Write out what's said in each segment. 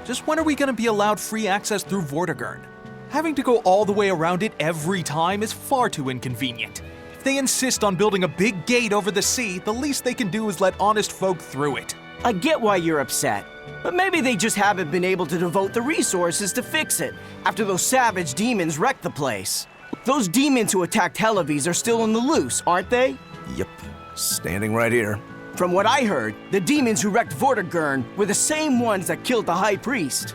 Just when are we gonna be allowed free access through Vortigern? Having to go all the way around it every time is far too inconvenient. If they insist on building a big gate over the sea, the least they can do is let honest folk through it. I get why you're upset, but maybe they just haven't been able to devote the resources to fix it after those savage demons wrecked the place. Those demons who attacked Helaves are still on the loose, aren't they? Yep, standing right here. From what I heard, the demons who wrecked Vortigern were the same ones that killed the High Priest.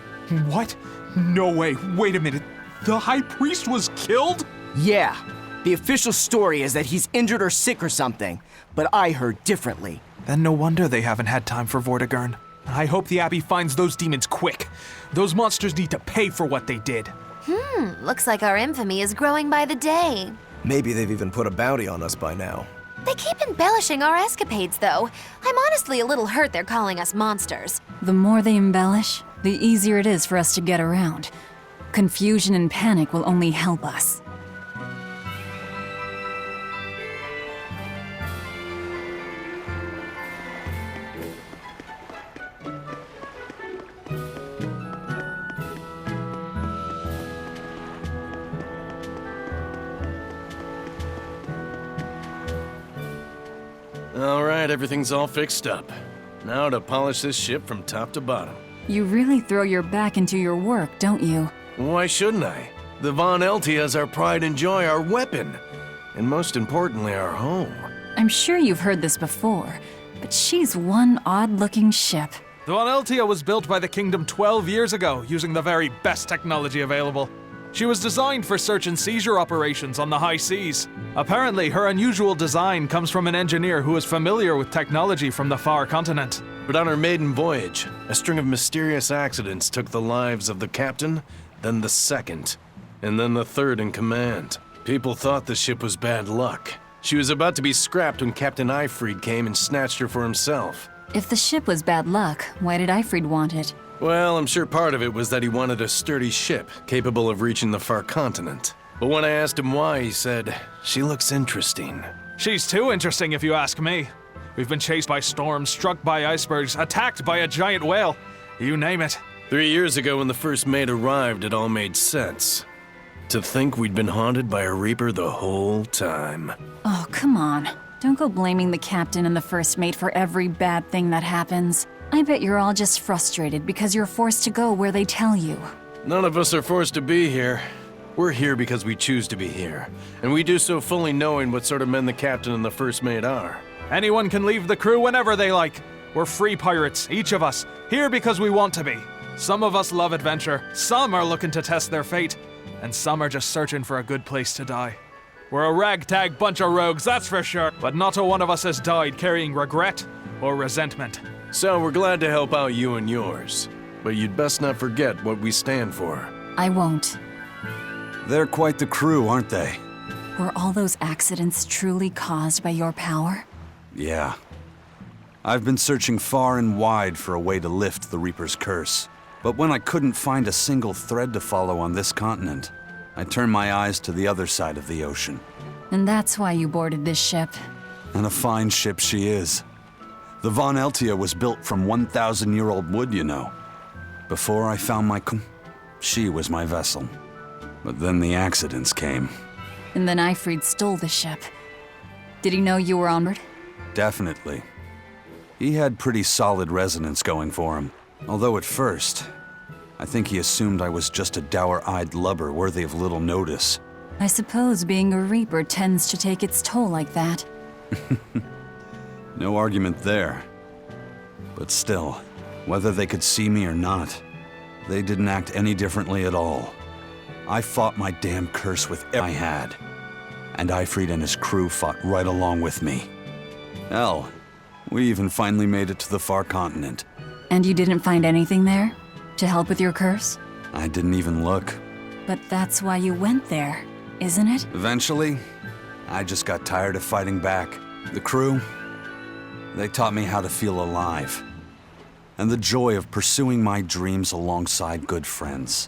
What? No way, wait a minute. The High Priest was killed? Yeah. The official story is that he's injured or sick or something, but I heard differently. Then no wonder they haven't had time for Vortigern. I hope the Abbey finds those demons quick. Those monsters need to pay for what they did. Looks like our infamy is growing by the day. Maybe they've even put a bounty on us by now. They keep embellishing our escapades, though. I'm honestly a little hurt they're calling us monsters. The more they embellish, the easier it is for us to get around. Confusion and panic will only help us. All right, everything's all fixed up. Now to polish this ship from top to bottom. You really throw your back into your work, don't you? Why shouldn't I? The Von Eltia is our pride and joy, our weapon. And most importantly, our home. I'm sure you've heard this before, but she's one odd-looking ship. The Von Eltia was built by the Kingdom 12 years ago, using the very best technology available. She was designed for search and seizure operations on the high seas. Apparently, her unusual design comes from an engineer who is familiar with technology from the far continent. But on her maiden voyage, a string of mysterious accidents took the lives of the captain, then the second, and then the third in command. People thought the ship was bad luck. She was about to be scrapped when Captain Eyfried came and snatched her for himself. If the ship was bad luck, why did Eyfried want it? Well, I'm sure part of it was that he wanted a sturdy ship, capable of reaching the far continent. But when I asked him why, he said, "She looks interesting." She's too interesting if you ask me. We've been chased by storms, struck by icebergs, attacked by a giant whale. You name it. 3 years ago when the first mate arrived, it all made sense. To think we'd been haunted by a Reaper the whole time. Oh, come on. Don't go blaming the captain and the first mate for every bad thing that happens. I bet you're all just frustrated because you're forced to go where they tell you. None of us are forced to be here. We're here because we choose to be here, and we do so fully knowing what sort of men the captain and the first mate are. Anyone can leave the crew whenever they like. We're free pirates, each of us, here because we want to be. Some of us love adventure, some are looking to test their fate, and some are just searching for a good place to die. We're a ragtag bunch of rogues, that's for sure, but not a one of us has died carrying regret or resentment. So we're glad to help out you and yours, but you'd best not forget what we stand for. I won't. They're quite the crew, aren't they? Were all those accidents truly caused by your power? Yeah. I've been searching far and wide for a way to lift the Reaper's curse. But when I couldn't find a single thread to follow on this continent, I turned my eyes to the other side of the ocean. And that's why you boarded this ship. And a fine ship she is. The Von Eltia was built from 1,000-year-old wood, you know. Before I found my she was my vessel. But then the accidents came. And then Eyfried stole the ship. Did he know you were on board? Definitely. He had pretty solid resonance going for him. Although at first, I think he assumed I was just a dour-eyed lubber worthy of little notice. I suppose being a Reaper tends to take its toll like that. No argument there. But still, whether they could see me or not, they didn't act any differently at all. I fought my damn curse with everything I had. And Eyfried and his crew fought right along with me. Hell, we even finally made it to the far continent. And you didn't find anything there? To help with your curse? I didn't even look. But that's why you went there, isn't it? Eventually, I just got tired of fighting back. The crew, they taught me how to feel alive. And the joy of pursuing my dreams alongside good friends.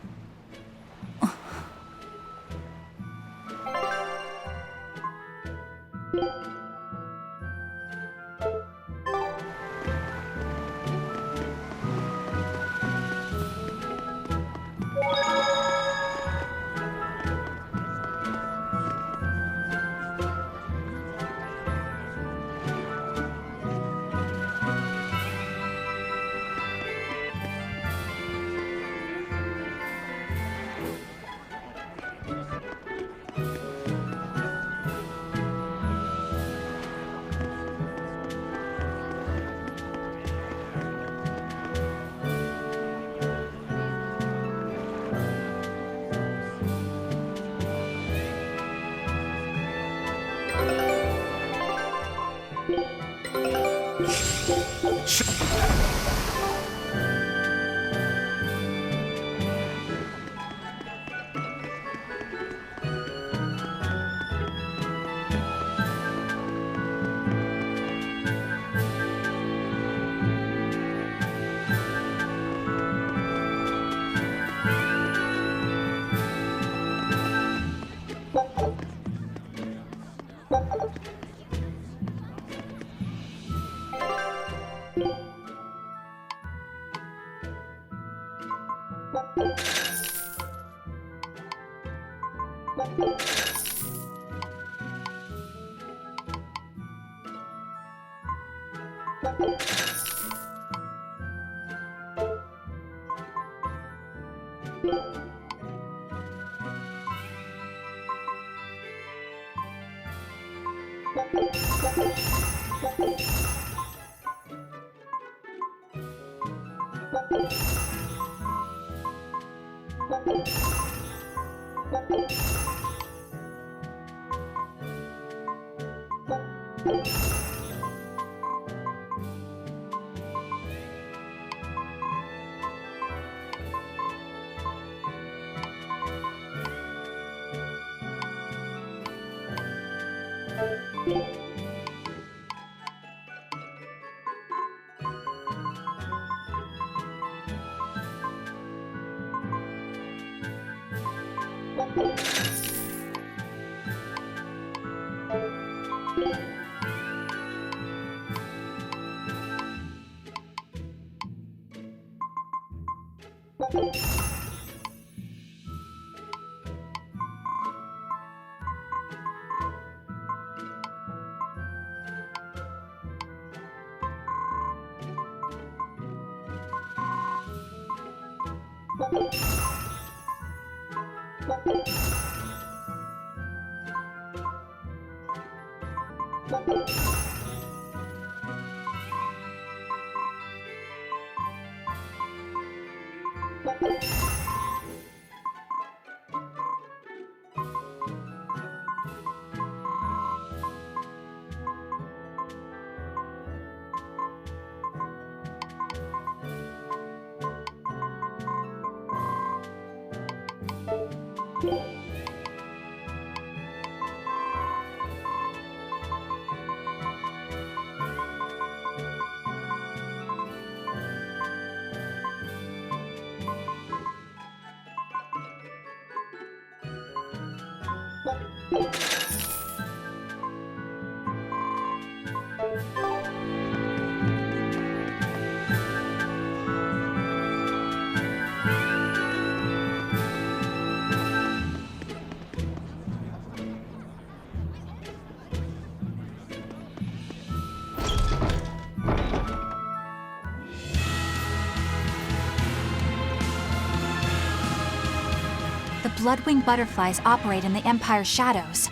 The Bloodwing butterflies operate in the Empire's shadows.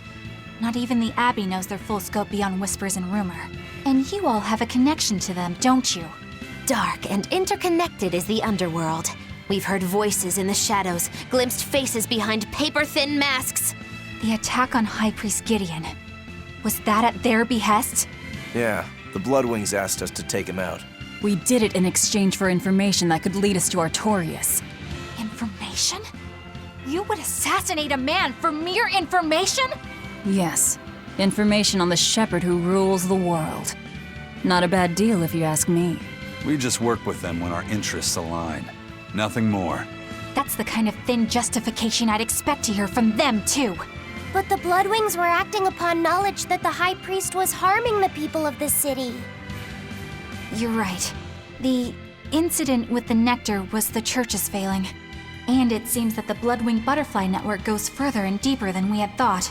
Not even the Abbey knows their full scope beyond whispers and rumor. And you all have a connection to them, don't you? Dark and interconnected is the underworld. We've heard voices in the shadows, glimpsed faces behind paper-thin masks. The attack on High Priest Gideon. Was that at their behest? Yeah, the Bloodwings asked us to take him out. We did it in exchange for information that could lead us to Artorias. Information? You would assassinate a man for mere information? Yes, information on the shepherd who rules the world. Not a bad deal if you ask me. We just work with them when our interests align. Nothing more. That's the kind of thin justification I'd expect to hear from them, too. But the Bloodwings were acting upon knowledge that the High Priest was harming the people of the city. You're right. The incident with the nectar was the Church's failing. And it seems that the Bloodwing Butterfly Network goes further and deeper than we had thought.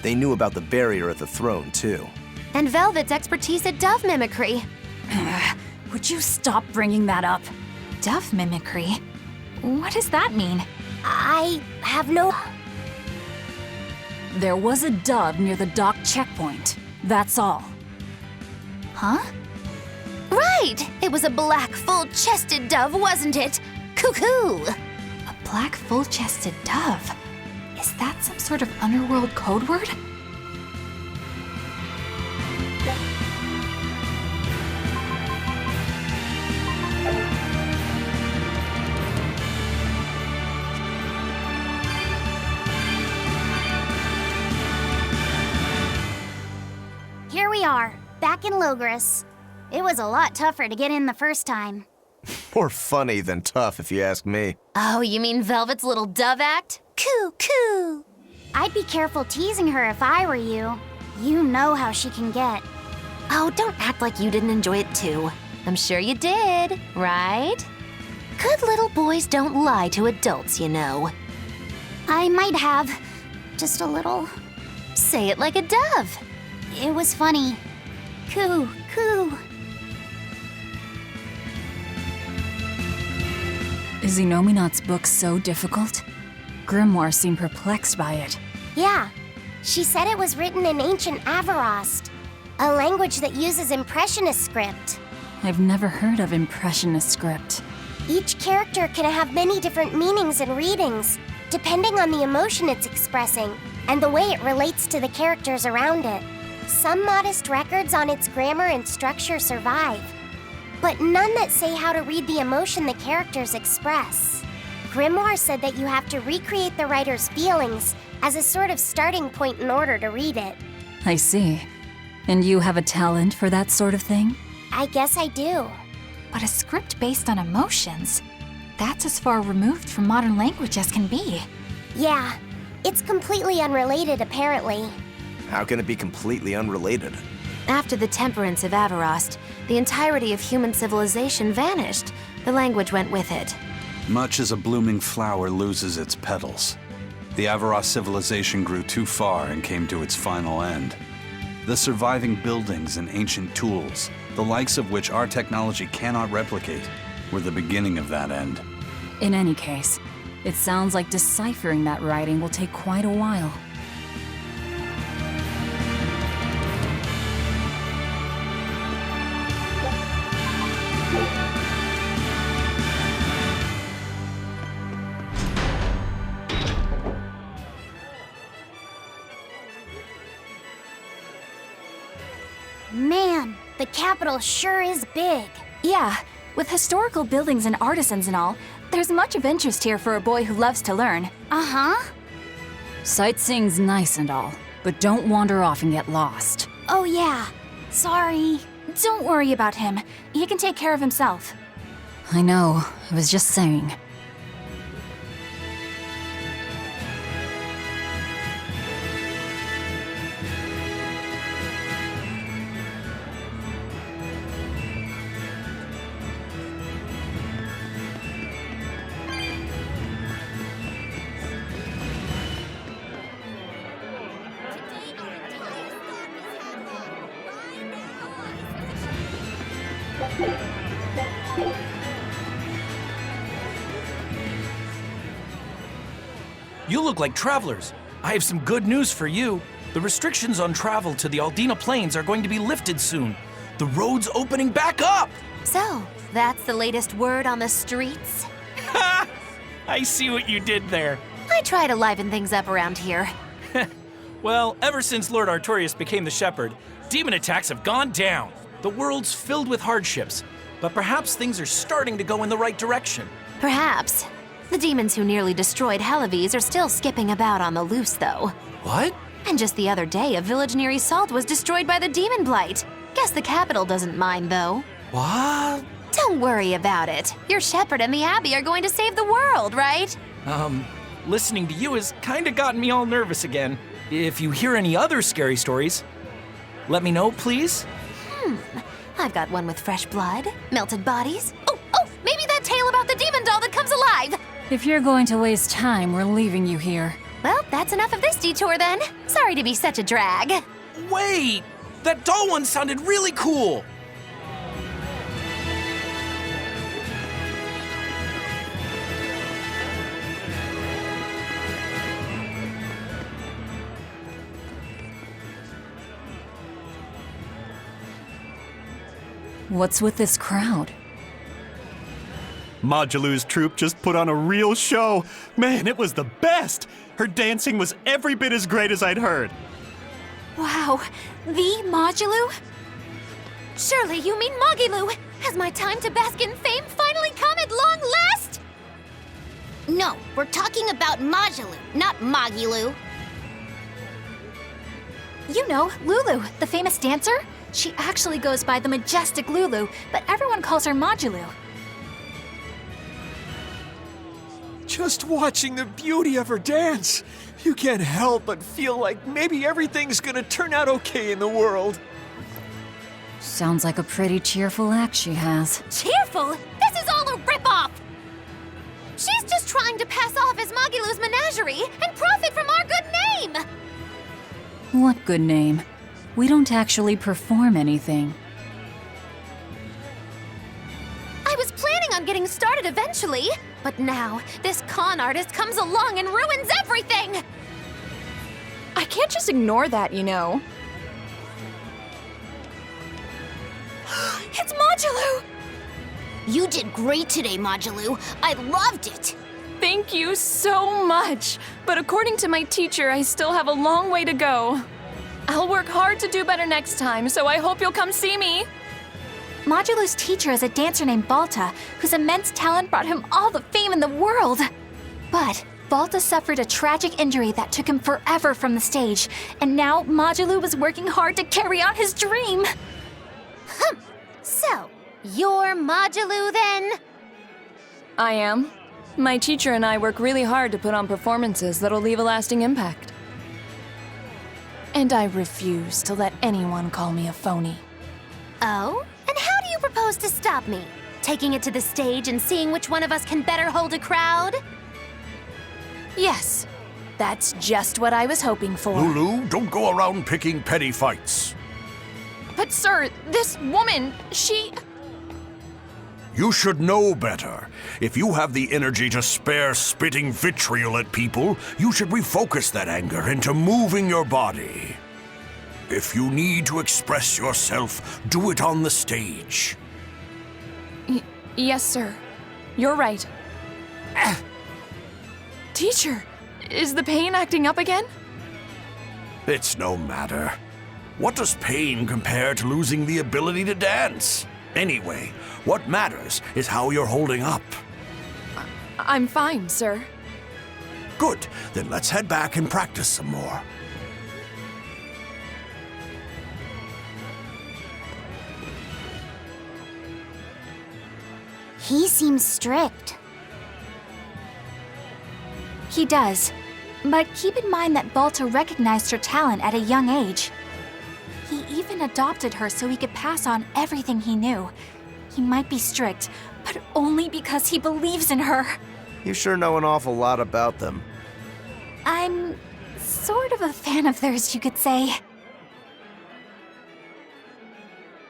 They knew about the barrier at the throne, too. And Velvet's expertise at dove mimicry. Would you stop bringing that up? Dove mimicry? What does that mean? I have no... There was a dove near the dock checkpoint. That's all. Huh? Right! It was a black, full-chested dove, wasn't it? Cuckoo! A black, full-chested dove? Is that some sort of underworld code word? Here we are, back in Loegres. It was a lot tougher to get in the first time. More funny than tough, if you ask me. Oh, you mean Velvet's little dove act? Coo, coo! I'd be careful teasing her if I were you. You know how she can get. Oh, don't act like you didn't enjoy it too. I'm sure you did, right? Good little boys don't lie to adults, you know. I might have. Just a little. Say it like a dove. It was funny. Coo, coo. Is Inominat's book so difficult? Grimoire seemed perplexed by it. Yeah. She said it was written in ancient Avarost, a language that uses Impressionist script. I've never heard of Impressionist script. Each character can have many different meanings and readings, depending on the emotion it's expressing and the way it relates to the characters around it. Some modest records on its grammar and structure survive, but none that say how to read the emotion the characters express. Grimoire said that you have to recreate the writer's feelings as a sort of starting point in order to read it. I see. And you have a talent for that sort of thing? I guess I do. But a script based on emotions? That's as far removed from modern language as can be. Yeah, it's completely unrelated apparently. How can it be completely unrelated? After the temperance of Avarost, the entirety of human civilization vanished. The language went with it. Much as a blooming flower loses its petals, the Avarost civilization grew too far and came to its final end. The surviving buildings and ancient tools, the likes of which our technology cannot replicate, were the beginning of that end. In any case, it sounds like deciphering that writing will take quite a while. Man, the capital sure is big. Yeah, with historical buildings and artisans and all, there's much of interest here for a boy who loves to learn. Uh-huh. Sightseeing's nice and all, but don't wander off and get lost. Oh yeah, sorry. Don't worry about him. He can take care of himself. I know, I was just saying. You look like travelers. I have some good news for you. The restrictions on travel to the Aldina Plains are going to be lifted soon. The road's opening back up! So, that's the latest word on the streets? Ha! I see what you did there. I try to liven things up around here. Well, ever since Lord Artorius became the Shepherd, demon attacks have gone down. The world's filled with hardships, but perhaps things are starting to go in the right direction. Perhaps. The demons who nearly destroyed Halaves are still skipping about on the loose, though. What? And just the other day, a village near Salt was destroyed by the demon blight. Guess the capital doesn't mind, though. What? Don't worry about it. Your shepherd and the abbey are going to save the world, right? Listening to you has kinda gotten me all nervous again. If you hear any other scary stories, let me know, please. I've got one with fresh blood, melted bodies. Oh, maybe that tale about the demon doll that comes alive. If you're going to waste time, we're leaving you here. Well, that's enough of this detour then. Sorry to be such a drag. Wait! That doll one sounded really cool! What's with this crowd? Modulu's troupe just put on a real show. Man, it was the best! Her dancing was every bit as great as I'd heard. Wow, the Modulu? Surely you mean Mogilu. Has my time to bask in fame finally come at long last? No, we're talking about Majulu, not Mogilu. You know, Lulu, the famous dancer? She actually goes by the majestic Lulu, but everyone calls her Modulu. Just watching the beauty of her dance, you can't help but feel like maybe everything's gonna turn out okay in the world. Sounds like a pretty cheerful act she has. Cheerful? This is all a ripoff! She's just trying to pass off as Mogilu's menagerie and profit from our good name! What good name? We don't actually perform anything. I was planning on getting started eventually, but now this con artist comes along and ruins everything! I can't just ignore that, you know. It's Modulu! You did great today, Majulu. I loved it. Thank you so much. But according to my teacher, I still have a long way to go. I'll work hard to do better next time, so I hope you'll come see me. Modulu's teacher is a dancer named Balta, whose immense talent brought him all the fame in the world. But Balta suffered a tragic injury that took him forever from the stage, and now Modulu was working hard to carry out his dream. So, you're Modulu then? I am. My teacher and I work really hard to put on performances that'll leave a lasting impact. And I refuse to let anyone call me a phony. Oh? And how do you propose to stop me? Taking it to the stage and seeing which one of us can better hold a crowd? Yes, that's just what I was hoping for. Lulu, don't go around picking petty fights. But sir, this woman, she... You should know better. If you have the energy to spare spitting vitriol at people, you should refocus that anger into moving your body. If you need to express yourself, do it on the stage. Yes, sir. You're right. Teacher, is the pain acting up again? It's no matter. What does pain compare to losing the ability to dance? Anyway, what matters is how you're holding up. I'm fine, sir. Good, then let's head back and practice some more. He seems strict. He does. But keep in mind that Balta recognized her talent at a young age. He even adopted her so he could pass on everything he knew. He might be strict, but only because he believes in her. You sure know an awful lot about them. I'm sort of a fan of theirs, you could say.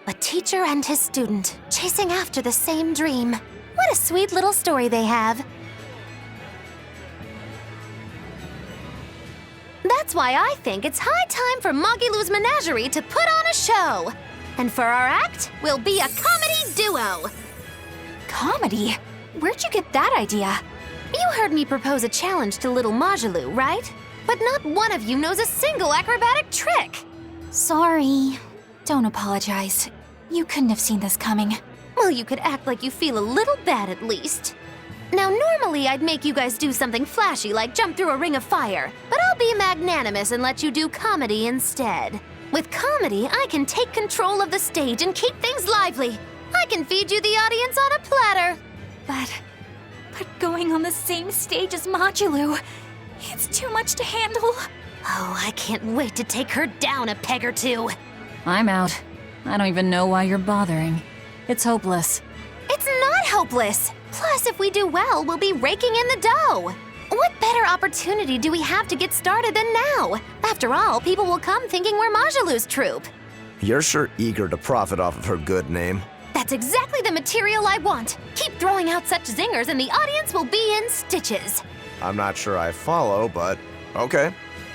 A teacher and his student, chasing after the same dream. What a sweet little story they have. That's why I think it's high time for Mogilu's Menagerie to put on a show. And for our act, we'll be a comedy duo. Comedy? Where'd you get that idea? You heard me propose a challenge to little Mogilu, right? But not one of you knows a single acrobatic trick. Sorry. Don't apologize. You couldn't have seen this coming. Well, you could act like you feel a little bad at least. Now, normally I'd make you guys do something flashy like jump through a ring of fire, but I'll be magnanimous and let you do comedy instead. With comedy, I can take control of the stage and keep things lively. I can feed you the audience on a platter. But going on the same stage as Modulu, it's too much to handle. Oh, I can't wait to take her down a peg or two. I'm out. I don't even know why you're bothering. It's hopeless. It's not hopeless. Plus, if we do well, we'll be raking in the dough. What better opportunity do we have to get started than now? After all, people will come thinking we're Majulu's troupe. You're sure eager to profit off of her good name. That's exactly the material I want. Keep throwing out such zingers and the audience will be in stitches. I'm not sure I follow, but okay.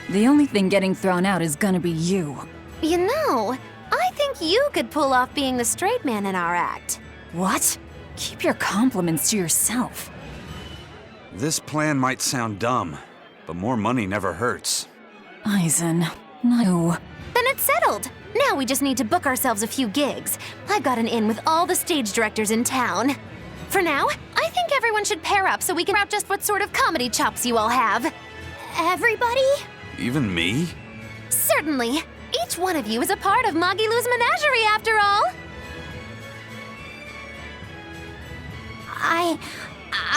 The only thing getting thrown out is gonna be you. You know, I think you could pull off being the straight man in our act. What? Keep your compliments to yourself. This plan might sound dumb, but more money never hurts. Eisen, no. Then it's settled. Now we just need to book ourselves a few gigs. I've got an in with all the stage directors in town. For now, I think everyone should pair up so we can out just what sort of comedy chops you all have. Everybody? Even me? Certainly. Each one of you is a part of Magilu's menagerie, after all.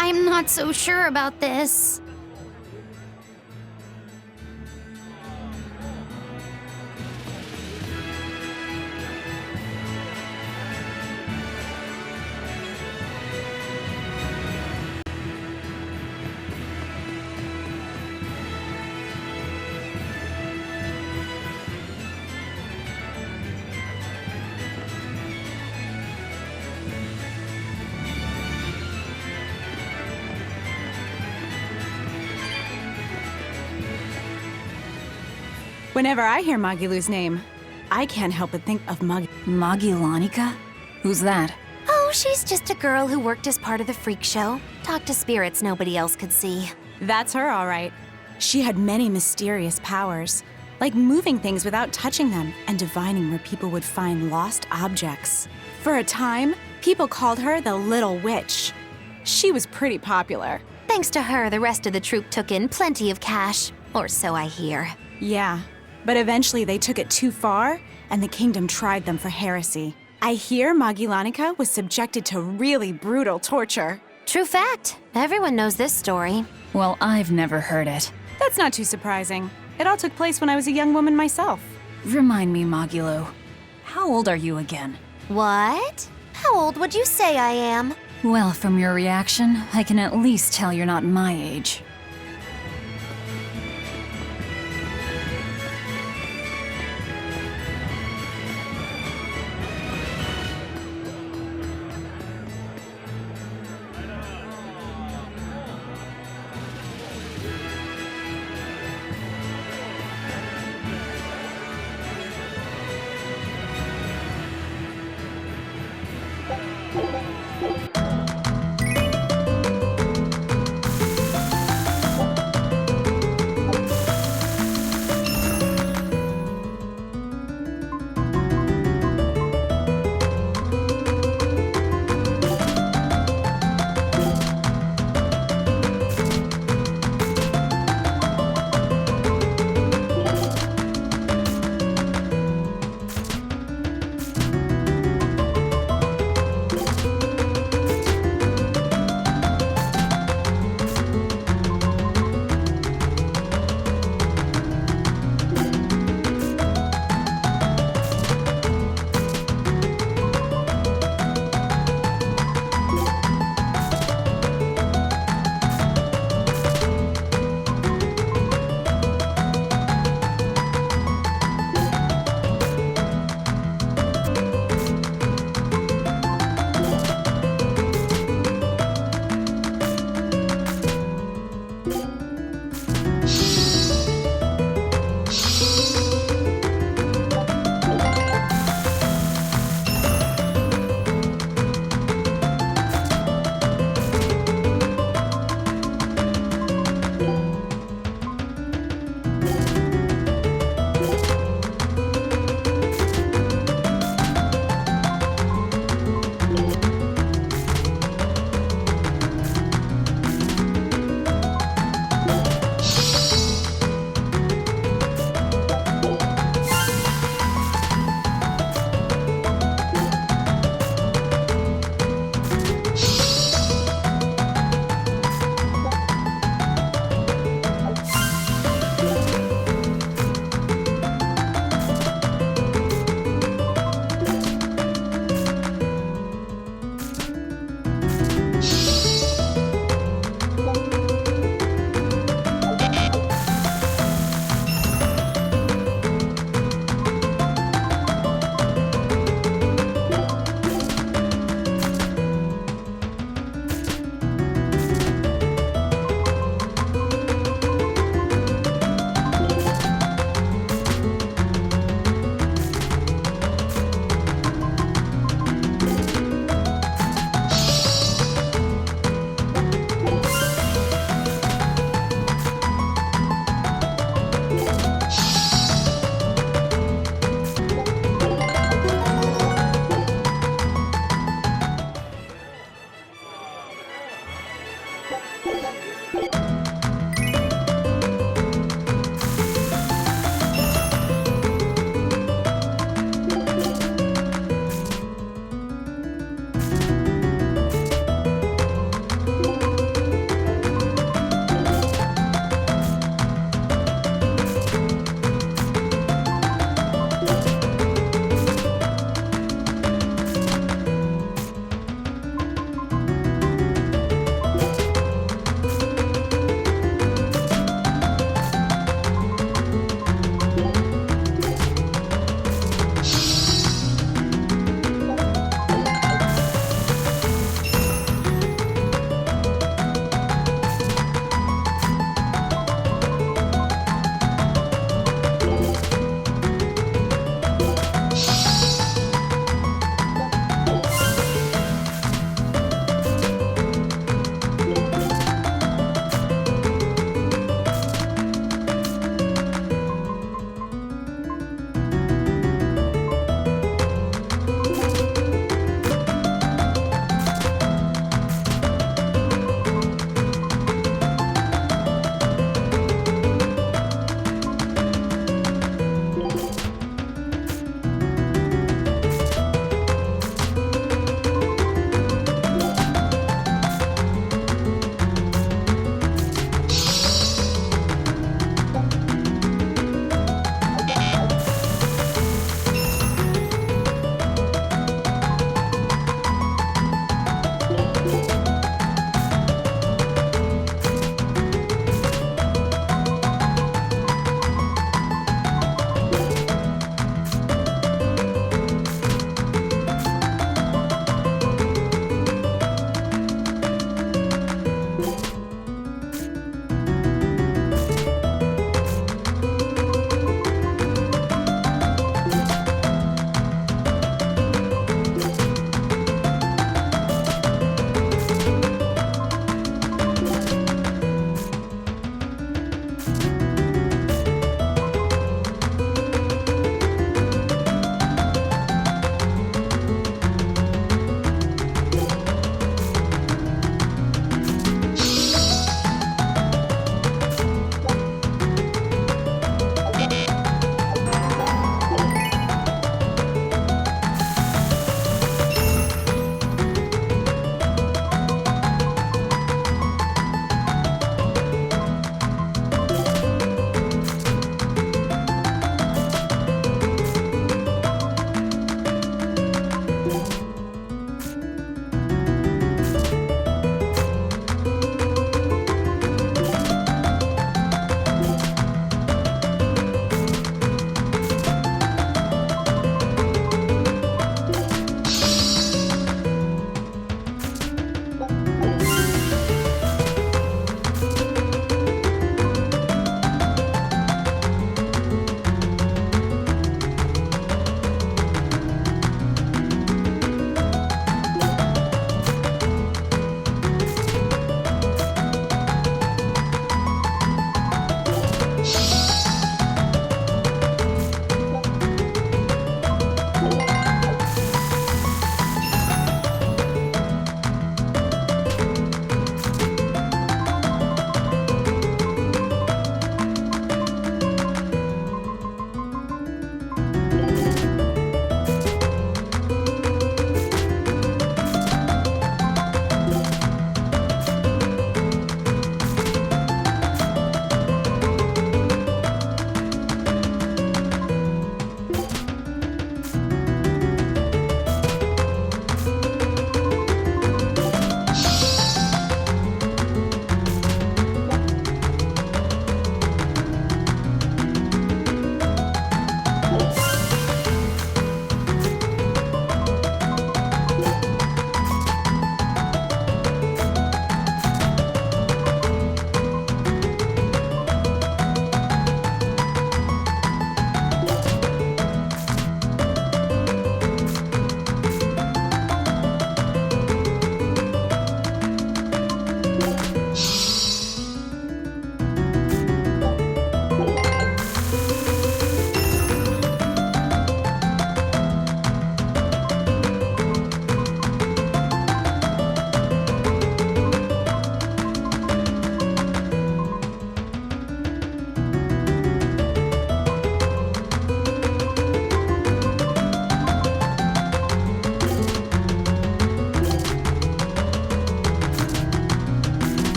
I'm not so sure about this. Whenever I hear Magilu's name, I can't help but think of Magilanica? Who's that? Oh, she's just a girl who worked as part of the freak show. Talked to spirits nobody else could see. That's her, all right. She had many mysterious powers, like moving things without touching them and divining where people would find lost objects. For a time, people called her the Little Witch. She was pretty popular. Thanks to her, the rest of the troupe took in plenty of cash. Or so I hear. Yeah, but eventually they took it too far, and the kingdom tried them for heresy. I hear Magilanica was subjected to really brutal torture. True fact. Everyone knows this story. Well, I've never heard it. That's not too surprising. It all took place when I was a young woman myself. Remind me, Magilu. How old are you again? What? How old would you say I am? Well, from your reaction, I can at least tell you're not my age.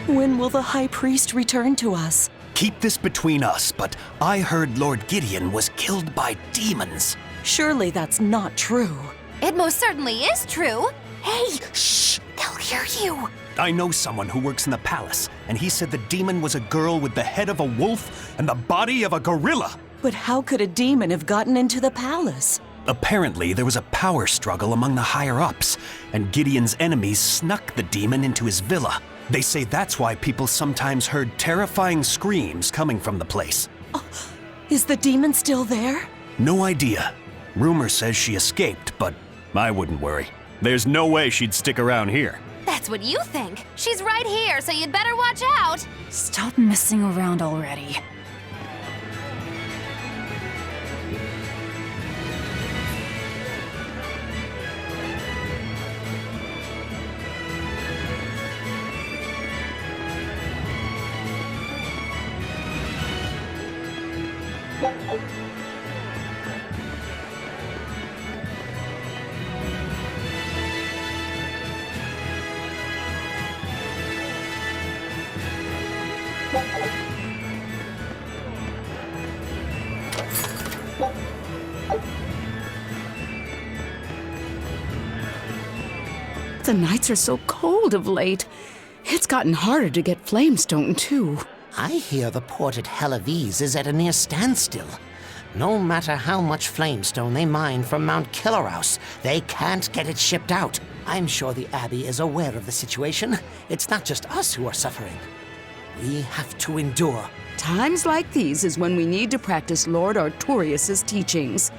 When will the High Priest return to us? Keep this between us, but I heard Lord Gideon was killed by demons. Surely that's not true. It most certainly is true. Hey, shh! They'll hear you. I know someone who works in the palace, and he said the demon was a girl with the head of a wolf and the body of a gorilla. But how could a demon have gotten into the palace? Apparently, there was a power struggle among the higher-ups, and Gideon's enemies snuck the demon into his villa. They say that's why people sometimes heard terrifying screams coming from the place. Oh, is the demon still there? No idea. Rumor says she escaped, but I wouldn't worry. There's no way she'd stick around here. That's what you think. She's right here, so you'd better watch out. Stop messing around already. The nights are so cold of late. It's gotten harder to get flamestone, too. I hear the port at Helives is at a near standstill. No matter how much flamestone they mine from Mount Killerhouse, they can't get it shipped out. I'm sure the Abbey is aware of the situation. It's not just us who are suffering. We have to endure. Times like these is when we need to practice Lord Artorius' teachings.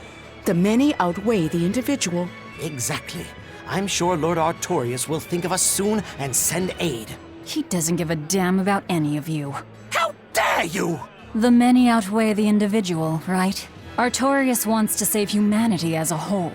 The many outweigh the individual. Exactly. I'm sure Lord Artorius will think of us soon and send aid. He doesn't give a damn about any of you. How dare you! The many outweigh the individual, right? Artorius wants to save humanity as a whole.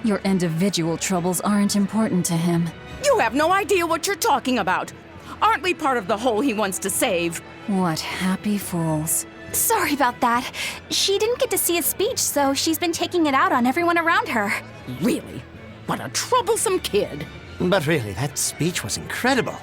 Your individual troubles aren't important to him. You have no idea what you're talking about. Aren't we part of the whole he wants to save? What happy fools. Sorry about that. She didn't get to see his speech, so she's been taking it out on everyone around her. Really? What a troublesome kid. But really, that speech was incredible.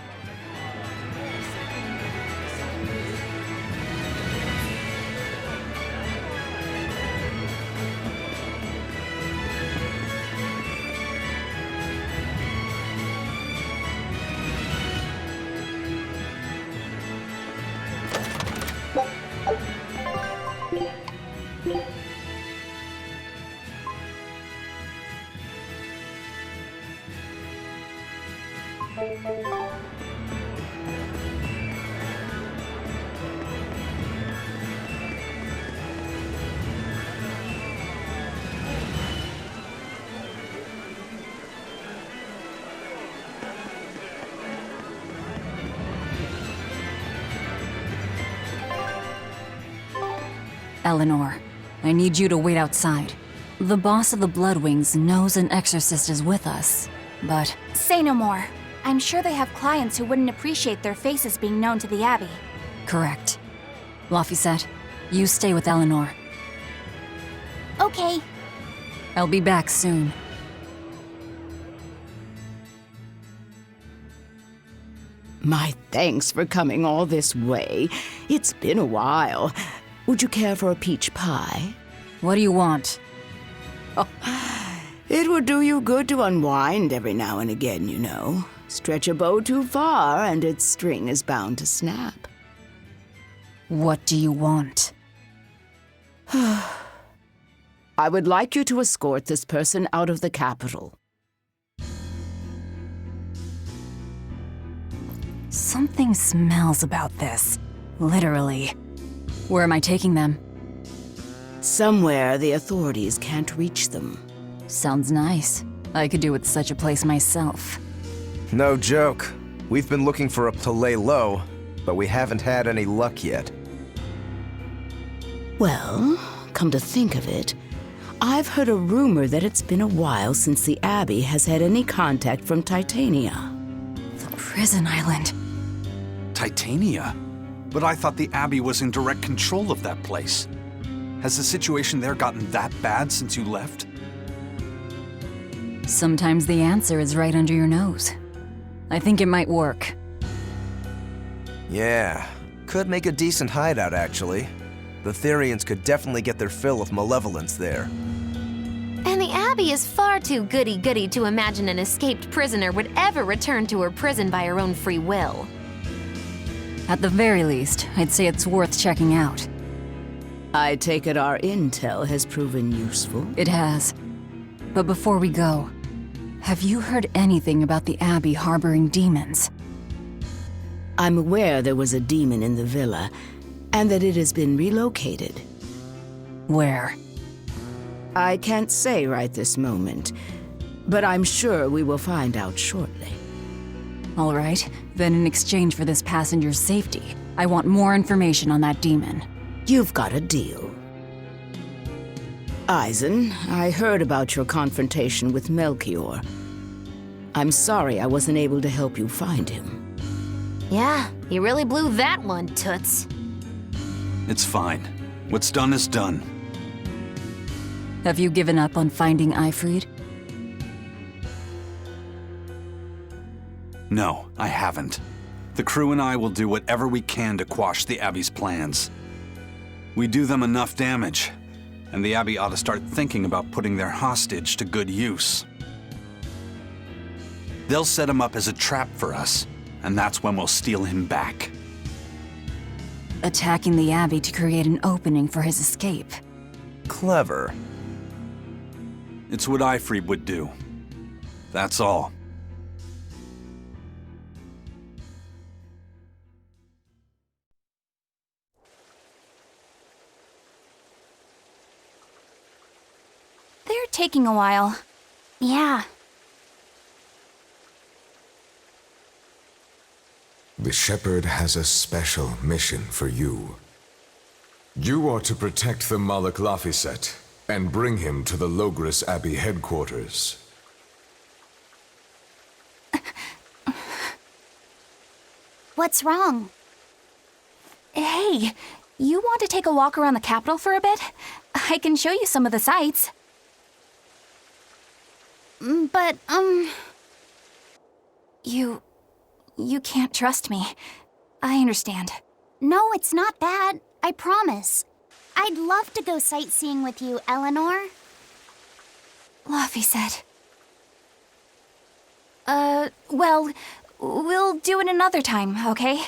Eleanor, I need you to wait outside. The boss of the Bloodwings knows an exorcist is with us, but... Say no more. I'm sure they have clients who wouldn't appreciate their faces being known to the Abbey. Correct. Laphicet, you stay with Eleanor. Okay. I'll be back soon. My thanks for coming all this way. It's been a while. Would you care for a peach pie? What do you want? Oh, it would do you good to unwind every now and again, you know. Stretch a bow too far and its string is bound to snap. What do you want? I would like you to escort this person out of the capital. Something smells about this. Literally. Where am I taking them? Somewhere the authorities can't reach them. Sounds nice. I could do with such a place myself. No joke. We've been looking for a to lay low, but we haven't had any luck yet. Well, come to think of it, I've heard a rumor that it's been a while since the Abbey has had any contact from Titania. The prison island. Titania? But I thought the Abbey was in direct control of that place. Has the situation there gotten that bad since you left? Sometimes the answer is right under your nose. I think it might work. Yeah, could make a decent hideout, actually. The Therians could definitely get their fill of malevolence there. And the Abbey is far too goody-goody to imagine an escaped prisoner would ever return to her prison by her own free will. At the very least, I'd say it's worth checking out. I take it our intel has proven useful. It has. But before we go, have you heard anything about the Abbey harboring demons? I'm aware there was a demon in the villa, and that it has been relocated. Where? I can't say right this moment, but I'm sure we will find out shortly. All right, then in exchange for this passenger's safety, I want more information on that demon. You've got a deal. Eisen, I heard about your confrontation with Melchior. I'm sorry I wasn't able to help you find him. Yeah, you really blew that one, Toots. It's fine. What's done is done. Have you given up on finding Eifried? No, I haven't. The crew and I will do whatever we can to quash the Abbey's plans. We do them enough damage, and the Abbey ought to start thinking about putting their hostage to good use. They'll set him up as a trap for us, and that's when we'll steal him back. Attacking the Abbey to create an opening for his escape. Clever. It's what Eifried would do. That's all. They're taking a while. Yeah. The Shepherd has a special mission for you. You are to protect the Malak Laphicet and bring him to the Loegres Abbey headquarters. What's wrong? Hey, you want to take a walk around the capital for a bit? I can show you some of the sights. But, You can't trust me. I understand. No, it's not that. I promise. I'd love to go sightseeing with you, Eleanor. Laphicet. Well, we'll do it another time, okay?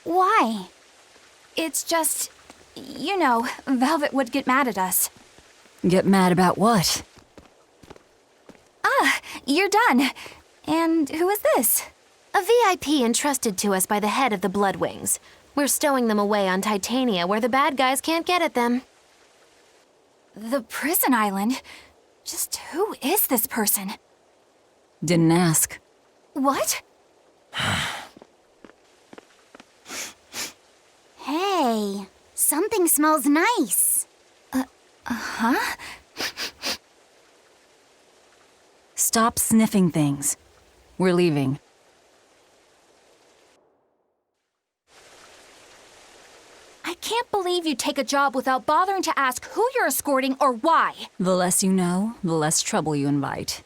Why? It's just, you know, Velvet would get mad at us. Get mad about what? Ah, you're done. And who is this? A VIP entrusted to us by the head of the Bloodwings. We're stowing them away on Titania where the bad guys can't get at them. The prison island? Just who is this person? Didn't ask. What? Hey, something smells nice. Huh? Stop sniffing things. We're leaving. I can't believe you take a job without bothering to ask who you're escorting or why. The less you know, the less trouble you invite.